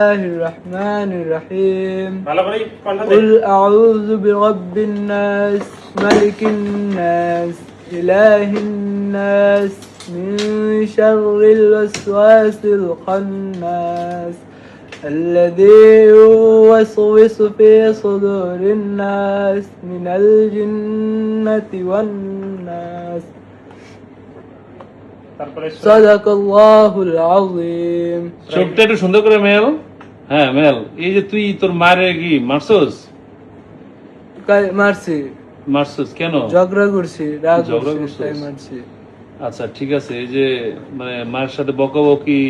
الله الرحمن الرحيم قل أعوذ برب الناس ملك الناس إله الناس من شر الوسواس الخناس الذي يوسوس في صدور الناس من الجنة والناس صدق الله العظيم চোখটা একটু সুন্দর করে মেল। হ্যাঁ মেল। এই যে তুই তোর মারে কি মারছস? মারছস কেন? ঝগড়া করছি, রাগ ঝগড়া করছি, করছিস? তাই মারছি। আচ্ছা ঠিক আছে। এই যে মানে মায়ের সাথে বকাবকি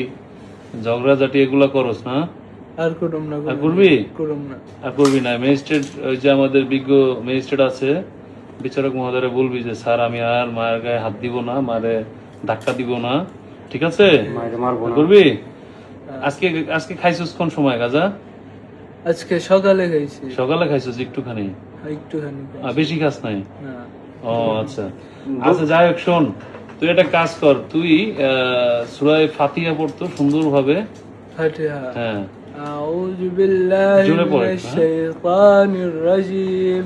ঝগড়াঝাটি এগুলা করস না? আর করুম না। আর করবি? করুম না। আর করবি না। ম্যাজিস্ট্রেট ওই যে আমাদের বিজ্ঞ ম্যাজিস্ট্রেট আছে, বিচারক মহোদয় বলবি যে স্যার আমি আর মায়ের গায়ে হাত দিব না, মারে ধাক্কা দিব না, ঠিক আছে? করবি? আজকে আজকে খাইছিস কোন সময় গাজা? আজকে সকালে খাইছি। সকালে খাইছিস একটুখানি? একটুখানি। বেশি খাস নাই? না। ও আচ্ছা আচ্ছা, যাই হোক শোন, তুই একটা কাজ কর, তুই সূরা ফাতিহা পড়তো সুন্দরভাবে। ফাতিহা। হ্যাঁ। أعوذ بالله জোরে من পড়। الشيطان الرجيم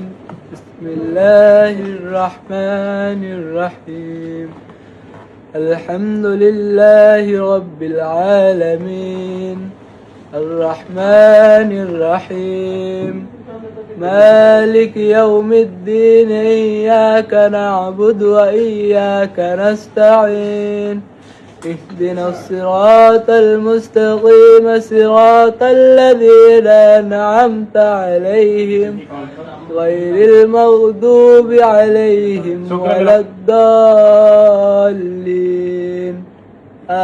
بسم الله الرحمن الرحيم الحمد لله رب العالمين الرحمن الرحيم مالك يوم الدين إياك نعبد وإياك نستعين اهدنا الصراط المستقيم صراط الذين أنعمت عليهم غير المغضوب عليهم ولا الضالين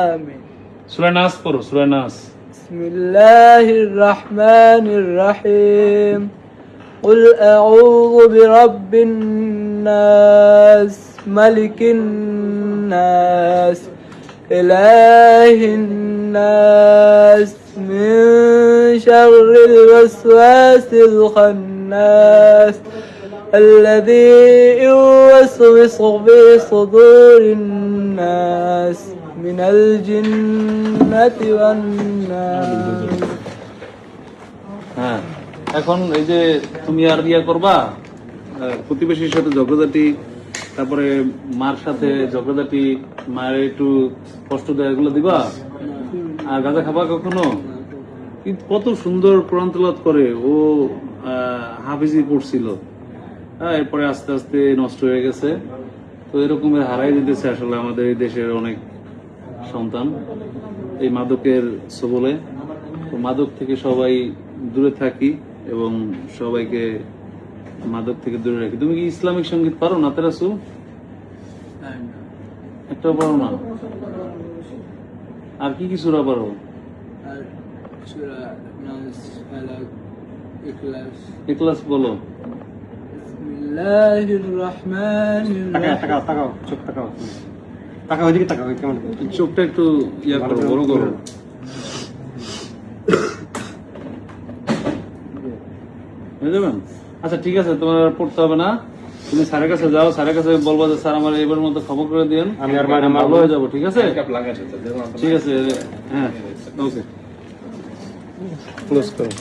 آمين সূরা নাস পড়ো, সূরা নাস। بسم الله الرحمن الرحيم قل أعوذ برب الناس ملك الناس إله الناس من شر الوسواس الخناس الذي يوسوس في صدور الناس من الجنة والناس হ্যাঁ, এখন এই যে তুমি আর ইয়া করবা, প্রতিবেশীর সাথে ঝগড়াঝাটি, তারপরে মার সাথে ঝগড়াঝাটি, মায়ের একটু কষ্ট দেয়, এগুলো দিবা? আর গাঁজা খাবা কখনো? কিন্তু কত সুন্দর কোরআন তেলাওয়াত করে ও, হাফিজি পড়ছিল, এরপরে আস্তে আস্তে নষ্ট হয়ে গেছে। তো এরকমের হারাই দিতেছে আসলে আমাদের এই দেশের অনেক সন্তান এই মাদকের সবলে। তো মাদক থেকে সবাই দূরে থাকি এবং সবাইকে মাদক থেকে দূরে রাখি। তুমি কি ইসলামিক সঙ্গীত পারো না তেরাসু? একটাও পারো না? আর কি কি সূরা পারো? ইখলাস বলো। বিসমিল্লাহির রহমানির রহিম। চোখটা একটু ইয়া করো, বড় করো। বুঝতে পারবেন? আচ্ছা ঠিক আছে, তোমার আর পড়তে হবে না, তুমি স্যারের কাছে যাও, স্যারের কাছে বলবো যে স্যার আমার এবার মতো খবর করে দিন, আমি আর ভালো হয়ে যাবো। ঠিক আছে? ঠিক আছে, হ্যাঁ ওকে, ক্লোজ করো।